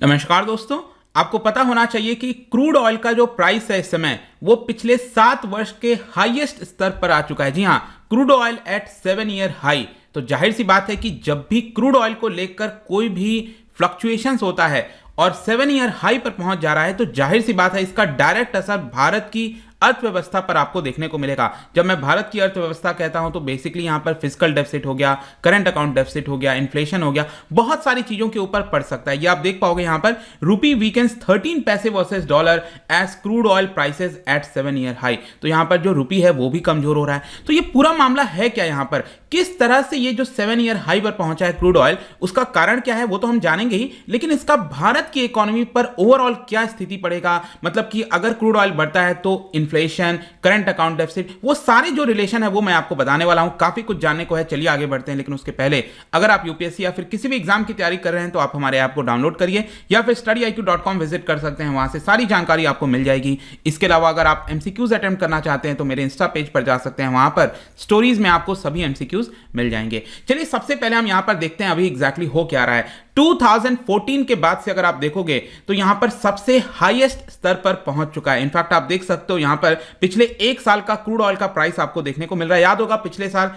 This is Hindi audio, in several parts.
नमस्कार दोस्तों, आपको पता होना चाहिए कि क्रूड ऑयल का जो प्राइस है इस समय वो पिछले 7 वर्ष के हाईएस्ट स्तर पर आ चुका है। जी हां, crude oil eight 7 year high. तो जाहिर सी बात है कि जब भी क्रूड ऑयल को लेकर कोई भी फ्लक्चुएशंस होता है और 7 ईयर हाई पर पहुंच जा रहा है तो जाहिर सी बात है इसका डायरेक्ट असर भारत की अर्थव्यवस्था पर आपको देखने को मिलेगा। जब मैं भारत की अर्थव्यवस्था कहता हूं तो बेसिकली यहां पर फिस्कल डेफिसिट हो गया, करंट अकाउंट डेफिसिट हो गया, इन्फ्लेशन हो गया, बहुत सारी चीजों के ऊपर पड़ सकता है। ये आप देख पाओगे यहां पर रूपी वीकेंस 13 पैसे versus dollar as crude oil prices at 7 year high. तो यहां पर जो रूपी है वो भी कमजोर हो रहा है। तो ये पूरा मामला है क्या, यहां पर किस तरह से ये जो 7 ईयर हाई पर पहुंचा है क्रूड ऑयल, उसका कारण क्या है वो तो हम जानेंगे ही, लेकिन इसका भारत की इकोनॉमी पर ओवरऑल क्या स्थिति पड़ेगा। मतलब कि अगर क्रूड ऑयल बढ़ता है तो इन्फ्लेशन, करंट अकाउंट डेफिसिट, वो सारे जो रिलेशन है वो मैं आपको बताने वाला हूं। काफी कुछ जानने को है, चलिए आगे बढ़ते हैं। लेकिन उसके पहले अगर आप यूपीएससी या फिर किसी भी एग्जाम की तैयारी कर रहे हैं तो आप हमारे ऐप को डाउनलोड करिए या फिर studyIQ.com विजिट कर सकते हैं, वहां से सारी जानकारी आपको मिल जाएगी। इसके अलावा अगर आप एमसीक्यूज अटेम्प्ट करना चाहते हैं तो मेरे इंस्टा पेज पर जा सकते हैं, वहां पर स्टोरीज में आपको सभी एमसीक्यूज मिल जाएंगे। चलिए सबसे पहले हम यहां पर देखते हैं अभी एग्जैक्टली हो क्या रहा है। 2014 के बाद से अगर आप देखोगे तो यहां पर सबसे हाईएस्ट स्तर पर पहुंच चुका है। इनफैक्ट आप देख सकते हो यहां पर पिछले एक साल का क्रूड ऑयल का प्राइस आपको देखने को मिल रहा है। याद होगा पिछले साल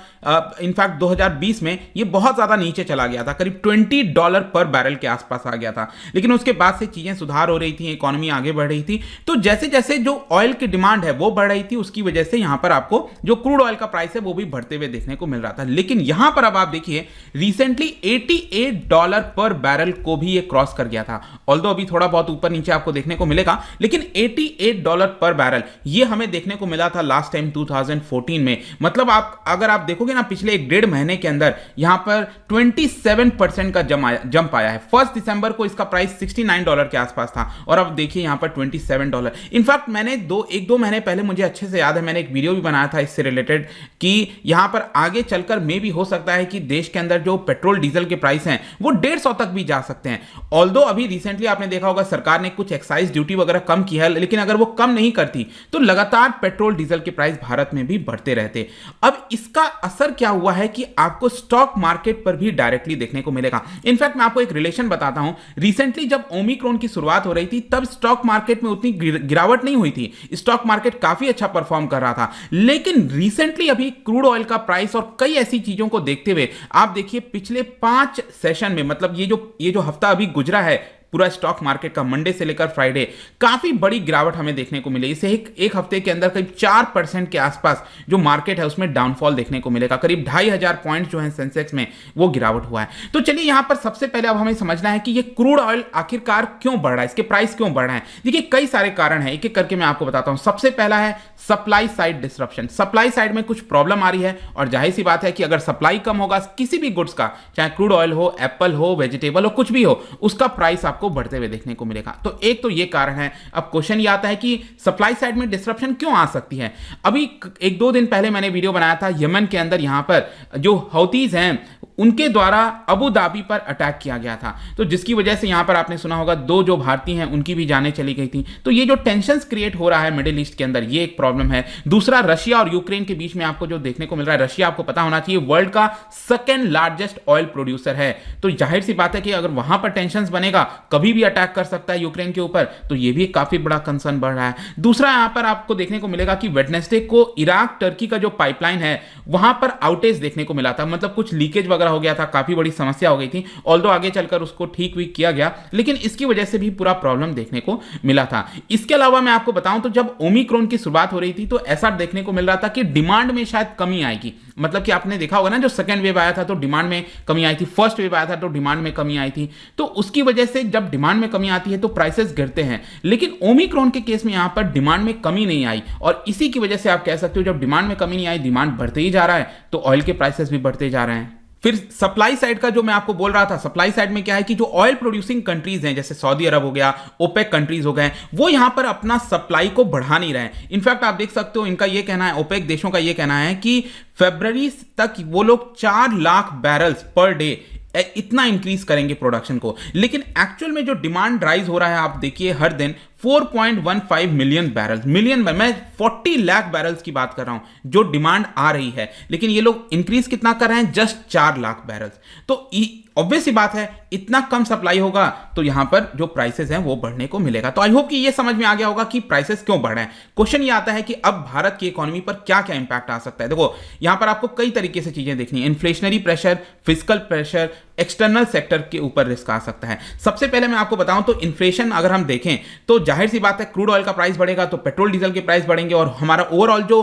इनफैक्ट 2020 में ये बहुत ज्यादा नीचे चला गया था, करीब $20 पर बैरल के आसपास आ गया था। लेकिन उसके बाद से चीजें सुधार हो रही थी, इकोनॉमी आगे बढ़ रही थी, तो जैसे जैसे जो ऑयल की डिमांड है वो बढ़ रही थी उसकी वजह से यहां पर आपको जो क्रूड ऑयल का प्राइस है वो भी बढ़ते हुए देखने को मिल रहा था। लेकिन यहां पर अब आप देखिए रिसेंटली $88 पर बैरल को भी ये क्रॉस कर गया था। ऑल्दो अभी थोड़ा बहुत ऊपर नीचे आपको देखने को मिलेगा, लेकिन $88 पर बैरल ये हमें देखने को मिला था लास्ट टाइम 2014 में। मतलब आप अगर आप देखोगे ना पिछले 1.5 महीने के अंदर यहां पर 27% का जंप आया है। 1 दिसंबर को इसका प्राइस $69 के आसपास था और अब देखिए यहां पर $27। इनफैक्ट मैंने एक दो महीने पहले, मुझे अच्छे से याद है, मैंने एक वीडियो भी बनाया था इससे रिलेटेड कि यहां पर आगे चलकर मे भी हो सकता है कि देश के अंदर जो पेट्रोल डीजल के प्राइस हैं वो 150 तक भी जा सकते हैं। ऑल्दो अभी रिसेंटली आपने देखा होगा सरकार ने कुछ एक्साइज ड्यूटी वगैरह कम की है, लेकिन अगर वो कम नहीं करती तो लगातार पेट्रोल डीजल के प्राइस भारत में भी बढ़ते रहते। अब इसका असर क्या हुआ है कि आपको स्टॉक मार्केट पर भी डायरेक्टली देखने को मिलेगा। इनफैक्ट मैं आपको एक रिलेशन बताता हूं, रिसेंटली जब ओमिक्रॉन की शुरुआत हो रही थी तब स्टॉक मार्केट में उतनी गिरावट नहीं हुई थी, स्टॉक मार्केट काफी अच्छा परफॉर्म कर रहा था। लेकिन रिसेंटली अभी क्रूड ऑयल का प्राइस और कई ऐसी चीजों को देखते हुए आप देखिए पिछले 5 सेशन में, मतलब ये जो हफ्ता अभी गुजरा है पूरा स्टॉक मार्केट का, मंडे से लेकर फ्राइडे, काफी बड़ी गिरावट हमें देखने को मिली। इसे एक हफ्ते के अंदर करीब 4% के आसपास जो मार्केट है उसमें डाउनफॉल देखने को मिलेगा। करीब 2500 पॉइंट जो है सेंसेक्स में वो गिरावट हुआ है। तो चलिए यहां पर सबसे पहले अब हमें समझना है कि ये क्रूड ऑयल आखिरकार क्यों बढ़ रहा है, इसके प्राइस क्यों बढ़ रहे हैं। देखिए कई सारे कारण हैं, एक एक करके मैं आपको बताता हूं। सबसे पहला है supply side disruption. Supply side में कुछ प्रॉब्लम आ रही है और जाहिर सी बात है कि अगर सप्लाई कम होगा किसी भी गुड्स का, चाहे क्रूड ऑयल हो, एप्पल हो, वेजिटेबल हो, कुछ भी हो, उसका प्राइस आपको बढ़ते हुए देखने को मिलेगा। तो एक तो ये कारण है। अब क्वेश्चन ये आता है कि सप्लाई साइड में डिसरप्शन क्यों आ सकती है। अभी 1-2 दिन पहले मैंने वीडियो बनाया था, यमन के अंदर यहां पर जो हौतीज हैं उनके द्वारा अबू धाबी पर अटैक किया गया था, तो जिसकी वजह से यहां पर आपने सुना होगा 2 जो भारतीय हैं उनकी भी जानें चली गई थी। तो ये जो टेंशंस क्रिएट हो रहा है मिडिल ईस्ट के अंदर, ये एक प्रॉब्लम है। दूसरा, रशिया और यूक्रेन के बीच में आपको जो देखने को मिल रहा है, रशिया आपको पता होना चाहिए वर्ल्ड का 2nd लार्जेस्ट ऑयल प्रोड्यूसर है। तो जाहिर सी बात है कि अगर वहां पर टेंशंस बनेगा, कभी भी अटैक कर सकता है यूक्रेन के ऊपर, तो ये भी काफी बड़ा कंसर्न बढ़ रहा है। दूसरा, यहां पर आपको देखने को मिलेगा कि वेडनेसडे को इराक टर्की का जो पाइपलाइन है वहां पर आउटेज देखने को मिला था, मतलब कुछ लीकेज वगैरह हो गया था, काफी बड़ी समस्या हो गई थी। ऑल्दो आगे चलकर उसको ठीक भी किया गया, लेकिन इसकी वजह से भी पूरा प्रॉब्लम देखने को मिला था। इसके अलावा मैं आपको बताऊं तो जब ओमिक्रॉन की शुरुआत हो रही थी तो ऐसा देखने को मिल रहा था कि डिमांड में शायद कमी आएगी। मतलब कि आपने देखा होगा ना, जो सेकंड वेव आया था तो डिमांड में कमी आई थी, फर्स्ट वेव आया था तो डिमांड में कमी आई थी। तो उसकी वजह से जब डिमांड में कमी आती है तो प्राइसेस गिरते हैं। लेकिन ओमिक्रॉन के केस में यहां पर डिमांड में कमी नहीं आई और इसी की वजह से आप कह सकते हो जब डिमांड में कमी नहीं आई, डिमांड बढ़ते ही जा रहा है, तो ऑयल के प्राइसेस भी बढ़ते जा रहे हैं। फिर सप्लाई साइड का जो मैं आपको बोल रहा था, सप्लाई साइड में क्या है कि जो ऑयल प्रोड्यूसिंग कंट्रीज हैं, जैसे सऊदी अरब हो गया, ओपेक कंट्रीज हो गए, वो यहां पर अपना सप्लाई को बढ़ा नहीं रहे हैं। इनफैक्ट आप देख सकते हो इनका ये कहना है, ओपेक देशों का ये कहना है कि फरवरी तक वो लोग 4 लाख बैरल्स पर डे इतना इंक्रीज करेंगे प्रोडक्शन को। लेकिन एक्चुअल में जो डिमांड राइज हो रहा है आप देखिए हर दिन 4.15 मिलियन बैरल्स, मिलियन मैं 40 लाख बैरल्स की बात कर रहा हूं जो डिमांड आ रही है, लेकिन ये लोग इंक्रीज कितना कर रहे हैं, जस्ट 4 लाख बैरल्स। तो ऑब्वियस सी बात है, इतना कम सप्लाई होगा तो यहां पर जो प्राइसेस हैं वो बढ़ने को मिलेगा। तो आई होप कि ये समझ में आ गया होगा कि प्राइसेस क्यों बढ़ रहे हैं। क्वेश्चन ये आता है कि अब भारत की इकोनॉमी पर क्या क्या इंपैक्ट आ सकता है। देखो यहां पर आपको कई तरीके से चीजें देखनी है, inflationary pressure, physical pressure, external sector के ऊपर रिस्क आ सकता है। सबसे पहले मैं आपको बताऊं तो इन्फ्लेशन अगर हम देखें तो जाहिर सी बात है, क्रूड ऑयल का प्राइस बढ़ेगा तो पेट्रोल डीजल के प्राइस बढ़ेंगे और हमारा ओवरऑल जो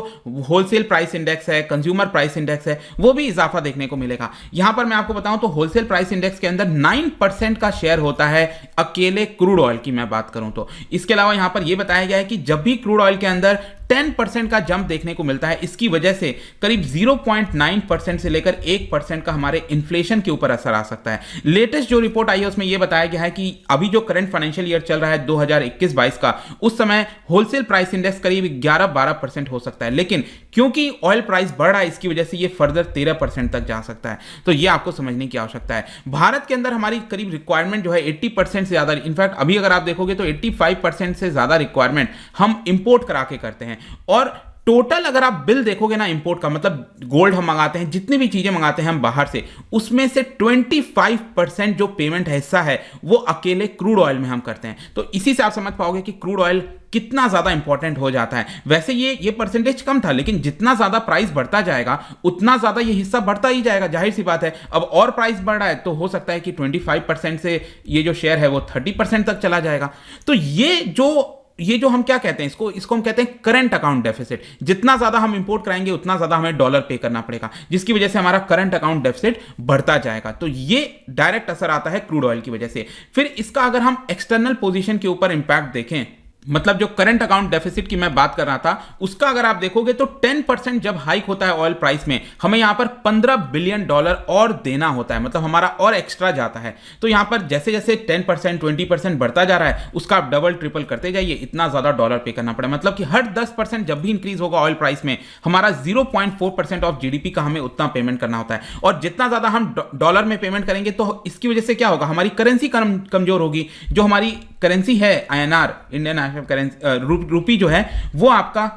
होलसेल प्राइस इंडेक्स है, कंज्यूमर प्राइस इंडेक्स है, वो भी इजाफा देखने को मिलेगा। यहां पर मैं आपको बताऊं तो होलसेल प्राइस इंडेक्स के अंदर 9% का शेयर होता है अकेले क्रूड ऑयल की मैं बात करूं तो। इसके अलावा यहां पर यह बताया गया है कि जब भी क्रूड ऑयल के अंदर 10% का जंप देखने को मिलता है, इसकी वजह से करीब 0.9% से लेकर 1% का हमारे इन्फ्लेशन के ऊपर असर आ सकता है। लेटेस्ट जो रिपोर्ट आई है उसमें यह बताया गया है कि अभी जो करंट फाइनेंशियल ईयर चल रहा है 2021-22 का, उस समय होलसेल प्राइस इंडेक्स करीब 11-12% हो सकता है, लेकिन क्योंकि ऑयल प्राइस बढ़ रहा है इसकी वजह से यह फर्दर 13% तक जा सकता है। तो यह आपको समझने की आवश्यकता है। भारत के अंदर हमारी करीब रिक्वायरमेंट जो है 80% से ज्यादा, इनफैक्ट अभी अगर आप देखोगे तो 85% से ज्यादा रिक्वायरमेंट हम इंपोर्ट करा के करते हैं। और टोटल अगर आप बिल देखोगे ना इंपोर्ट का, मतलब गोल्ड हम मंगाते हैं, जितनी भी चीजें मंगाते हैं हम बाहर से, उसमें से 25% जो पेमेंट हिस्सा है वो अकेले क्रूड ऑयल में हम करते हैं। तो इसी से आप समझ पाओगे कि क्रूड ऑयल कितना ज्यादा इंपॉर्टेंट हो जाता है। वैसे ये परसेंटेज कम था, लेकिन जितना ज्यादा प्राइस बढ़ता जाएगा उतना ज्यादा ये हिस्सा बढ़ता ही जाएगा। जाहिर सी बात है, अब और प्राइस बढ़ रहा है तो हो सकता है कि 25% से ये जो शेयर है वो 30% तक चला जाएगा। तो ये जो हम क्या कहते हैं, इसको हम कहते हैं करंट अकाउंट डेफिसिट। जितना ज्यादा हम इंपोर्ट कराएंगे उतना ज्यादा हमें डॉलर पे करना पड़ेगा, जिसकी वजह से हमारा करंट अकाउंट डेफिसिट बढ़ता जाएगा। तो ये डायरेक्ट असर आता है क्रूड ऑयल की वजह से। फिर इसका अगर हम एक्सटर्नल पोजीशन के ऊपर इंपैक्ट देखें, मतलब जो करंट अकाउंट डेफिसिट की मैं बात कर रहा था, उसका अगर आप देखोगे तो 10% जब हाइक होता है ऑयल प्राइस में, हमें यहां पर $15 बिलियन और देना होता है, मतलब हमारा और एक्स्ट्रा जाता है। तो यहां पर जैसे जैसे 10% 20% बढ़ता जा रहा है, उसका आप डबल ट्रिपल करते जाइए, इतना ज्यादा डॉलर पे करना पड़े। मतलब कि हर 10% जब भी इंक्रीज होगा ऑयल प्राइस में, हमारा 0.4% ऑफ जीडीपी का हमें उतना पेमेंट करना होता है। और जितना ज्यादा हम डॉलर में पेमेंट करेंगे तो इसकी वजह से क्या होगा, हमारी करेंसी कमजोर होगी। जो हमारी करेंसी है INR, इंडियन करेंसी रूपी जो है, वो आपका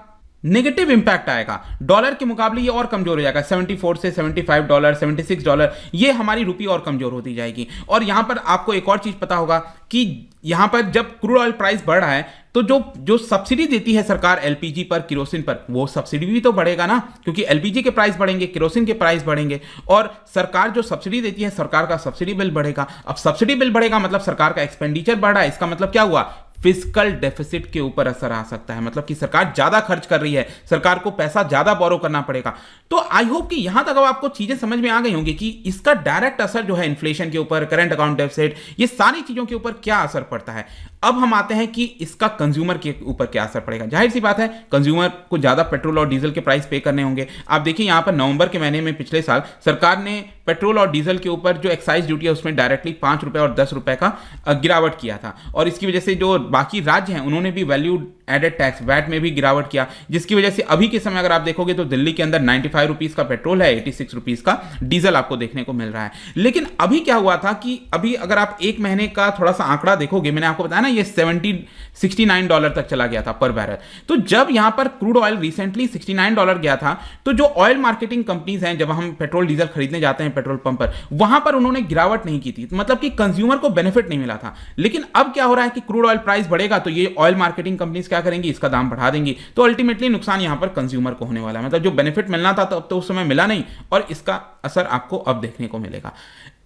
नेगेटिव इंपैक्ट आएगा। डॉलर के मुकाबले ये और कमजोर हो जाएगा, 74 से $75, $76, ये हमारी रूपी और कमजोर होती जाएगी। और यहां पर आपको एक और चीज पता होगा कि यहां पर जब क्रूड ऑयल प्राइस बढ़ रहा है तो जो सब्सिडी देती है सरकार एलपीजी पर, किरोसिन पर, वो सब्सिडी भी तो बढ़ेगा ना, क्योंकि एलपीजी के प्राइस बढ़ेंगे, किरोसिन के प्राइस बढ़ेंगे, और सरकार जो सब्सिडी देती है, सरकार का सब्सिडी बिल बढ़ेगा। अब सब्सिडी बिल बढ़ेगा मतलब सरकार का एक्सपेंडिचर बढ़ रहा है, इसका मतलब क्या हुआ, फिजिकल डेफिसिट के ऊपर असर आ सकता है। मतलब कि सरकार ज्यादा खर्च कर रही है, सरकार को पैसा ज्यादा बोरो करना पड़ेगा। तो आई होप कि यहां तक अब आपको चीजें समझ में आ गई होंगी कि इसका डायरेक्ट असर जो है इन्फ्लेशन के ऊपर, करंट अकाउंट डेफिसिट, ये सारी चीजों के ऊपर क्या असर पड़ता है। अब हम आते हैं कि इसका कंज्यूमर के ऊपर क्या असर पड़ेगा। जाहिर सी बात है, कंज्यूमर को ज्यादा पेट्रोल और डीजल के प्राइस पे करने होंगे। आप देखिए यहां पर नवंबर के महीने में पिछले साल सरकार ने पेट्रोल और डीजल के ऊपर जो एक्साइज ड्यूटी है उसमें डायरेक्टली ₹5 और ₹10 का गिरावट किया था, और इसकी वजह से जो बाकी राज्य हैं उन्होंने भी वैल्यू एडेड टैक्स वैट में भी गिरावट किया, जिसकी वजह से अभी के समय अगर आप देखोगे तो दिल्ली के अंदर ₹95 का पेट्रोल है, ₹86 का डीजल आपको देखने को मिल रहा है। लेकिन अभी क्या हुआ था कि अभी अगर आप एक महीने का थोड़ा सा आंकड़ा देखोगे, मैंने आपको बताया ना ये $69 तक चला गया था पर बैरल। तो जब यहां पर क्रूड ऑयल रिसेंटली $69 गया था, तो जो ऑयल मार्केटिंग कंपनीज हैं, जब हम पेट्रोल डीजल खरीदने जाते हैं पेट्रोल पंप पर, वहां पर उन्होंने गिरावट नहीं की थी, मतलब कि कंज्यूमर को बेनिफिट नहीं मिला था। लेकिन अब क्या हो रहा है कि क्रूड ऑयल प्राइस बढ़ेगा तो ये ऑयल मार्केटिंग कंपनीज क्या करेंगी, इसका दाम बढ़ा देंगी। तो अल्टीमेटली नुकसान यहां पर कंज्यूमर को होने वाला है। मतलब जो बेनिफिट मिलना था तो अब तो उस समय मिला नहीं, और इसका असर आपको अब देखने को मिलेगा।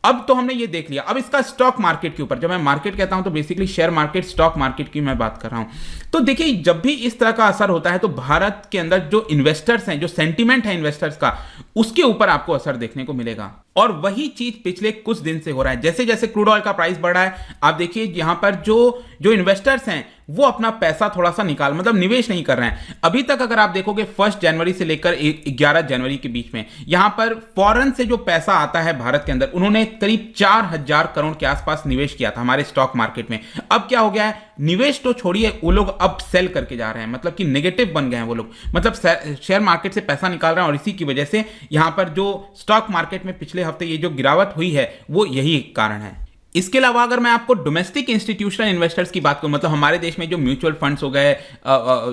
अब तो हमने ये देख लिया। अब इसका स्टॉक मार्केट के ऊपर, जब मैं मार्केट कहता हूं तो basically share market, stock market की मैं बात कर रहा हूं। तो देखिए, जब भी इस तरह का असर होता है तो भारत के अंदर जो इन्वेस्टर्स हैं, जो सेंटीमेंट है इन्वेस्टर्स का, उसके ऊपर आपको असर देखने को मिलेगा। और वही चीज पिछले कुछ दिन से हो रहा है। जैसे जैसे क्रूड ऑयल का प्राइस बढ़ रहा है, आप देखिए यहां पर जो इन्वेस्टर्स हैं वो अपना पैसा थोड़ा सा मतलब निवेश नहीं कर रहे हैं। अभी तक अगर आप देखोगे 1 जनवरी से लेकर 11 जनवरी के बीच में यहां पर फॉरेन से जो पैसा आता है भारत के अंदर, उन्होंने करीब 4000 करोड़ के आसपास निवेश किया था हमारे स्टॉक मार्केट में। अब क्या हो गया है, निवेश तो छोड़िए, वो लोग अब सेल करके जा रहे हैं, मतलब कि नेगेटिव बन गए हैं वो लोग, मतलब शेयर मार्केट से पैसा निकाल रहे हैं। और इसी की वजह से यहां पर जो स्टॉक मार्केट में पिछले हफ्ते ये जो गिरावट हुई है वो यही कारण है। इसके अलावा अगर मैं आपको डोमेस्टिक इंस्टीट्यूशनल इन्वेस्टर्स की बात करूं, मतलब हमारे देश में जो म्यूचुअल फंड्स हो गए,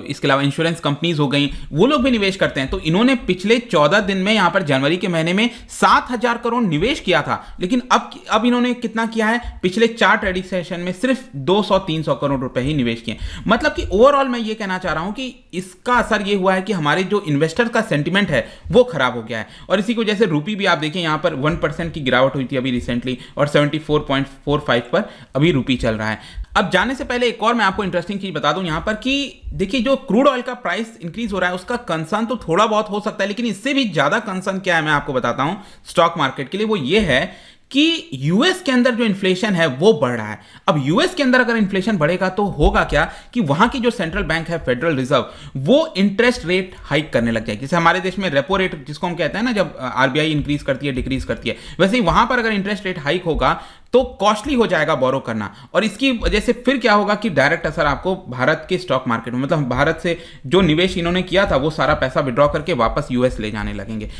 इसके अलावा इंश्योरेंस कंपनीज हो गई, वो लोग भी निवेश करते हैं। तो इन्होंने पिछले 14 दिन में यहां पर जनवरी के महीने में 7,000 करोड़ निवेश किया था, लेकिन अब इन्होंने कितना किया है, पिछले 4 ट्रेडिंग सेशन में सिर्फ 200-300 करोड़ रुपए ही निवेश किए। मतलब कि ओवरऑल मैं ये कहना चाह रहा हूं कि इसका असर ये हुआ है कि हमारे जो इन्वेस्टर का सेंटिमेंट है वो खराब हो गया है। और इसी को जैसे रूपी भी आप देखें, यहां पर 1% की गिरावट हुई थी अभी रिसेंटली, और 74.45 पर अभी रूपी चल रहा है। अब जाने से पहले एक और मैं आपको इंटरेस्टिंग चीज बता दूं यहां पर कि देखिए, जो क्रूड ऑयल का प्राइस इंक्रीज हो रहा है उसका कंसर्न तो थोड़ा बहुत हो सकता है, लेकिन इससे भी ज्यादा कंसर्न क्या है मैं आपको बताता हूं स्टॉक मार्केट के लिए। वो ये है कि यूएस के अंदर जो इन्फ्लेशन है वो बढ़ रहा है। अब यूएस के अंदर अगर इन्फ्लेशन बढ़ेगा तो होगा क्या कि वहां की जो सेंट्रल बैंक है, फेडरल रिजर्व, वो इंटरेस्ट रेट हाइक करने लग जाएगी। जैसे हमारे देश में रेपो रेट जिसको हम कहते हैं ना, जब आरबीआई इंक्रीज करती है, डिक्रीज करती है, वैसे ही वहां पर अगर इंटरेस्ट रेट हाइक होगा तो कॉस्टली हो जाएगा बोरो करना। और इसकी वजह से फिर क्या होगा कि डायरेक्ट असर आपको भारत के स्टॉक मार्केट में, मतलब भारत से जो निवेश इन्होंने किया था वो सारा पैसा विड्रॉ करके वापस यूएस ले जाने लगेंगे।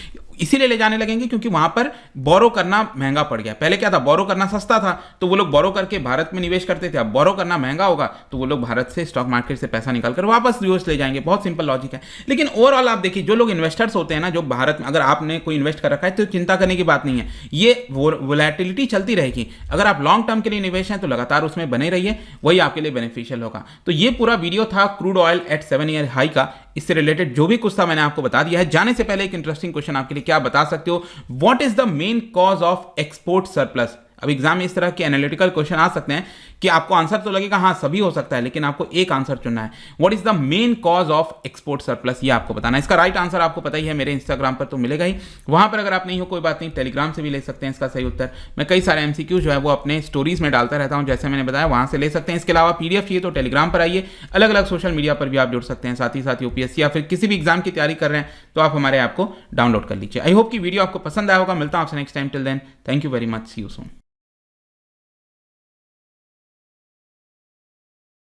इसीलिए ले जाने लगेंगे क्योंकि वहां पर बोरो करना महंगा पड़ गया। पहले क्या था, बोरो करना सस्ता था तो वो लोग बोरो करके भारत में निवेश करते थे। अब बोरो करना महंगा होगा तो वो लोग भारत से स्टॉक मार्केट से पैसा निकालकर वापस यूएस ले जाएंगे। बहुत सिंपल लॉजिक है। लेकिन ओवरऑल आप देखिए, जो लोग इन्वेस्टर्स होते हैं ना, जो भारत में अगर आपने कोई इन्वेस्ट कर रखा है तो चिंता करने की बात नहीं है, ये वोलेटिलिटी चलती रहेगी। अगर आप लॉन्ग टर्म के लिए निवेश हैं तो लगातार उसमें बने रहिए, वही आपके लिए बेनिफिशियल होगा। तो ये पूरा वीडियो था crude oil eight 7 year high का। इससे रिलेटेड जो भी कुछ था मैंने आपको बता दिया है। जाने से पहले एक इंटरेस्टिंग क्वेश्चन आपके लिए, क्या बता सकते हो what is the main cause of export surplus? अब एग्जाम में इस तरह के एनालिटिकल क्वेश्चन आ सकते हैं कि आपको आंसर तो लगेगा हाँ सभी हो सकता है, लेकिन आपको एक आंसर चुनना है। What is the main cause of export surplus, ये आपको बताना है। इसका राइट आंसर आपको पता ही है, मेरे इंस्टाग्राम पर तो मिलेगा ही। वहां पर अगर आप नहीं हो कोई बात नहीं, टेलीग्राम से भी ले सकते हैं इसका सही उत्तर। मैं कई सारे एमसीक्यू जो है वो अपने स्टोरीज में डालता रहता हूं, जैसे मैंने बताया, वहां से ले सकते हैं। इसके अलावा पीडीएफ चाहिए तो टेलीग्राम पर आइए। अलग अलग सोशल मीडिया पर भी आप जुड़ सकते हैं। साथ ही साथ यूपीएससी या फिर किसी भी एग्जाम की तैयारी कर रहे हैं तो आप हमारे ऐप को डाउनलोड कर लीजिए। आई होप कि वीडियो आपको पसंद आया होगा। मिलता हूं आपसे next time. Till then, thank you very much, see you soon.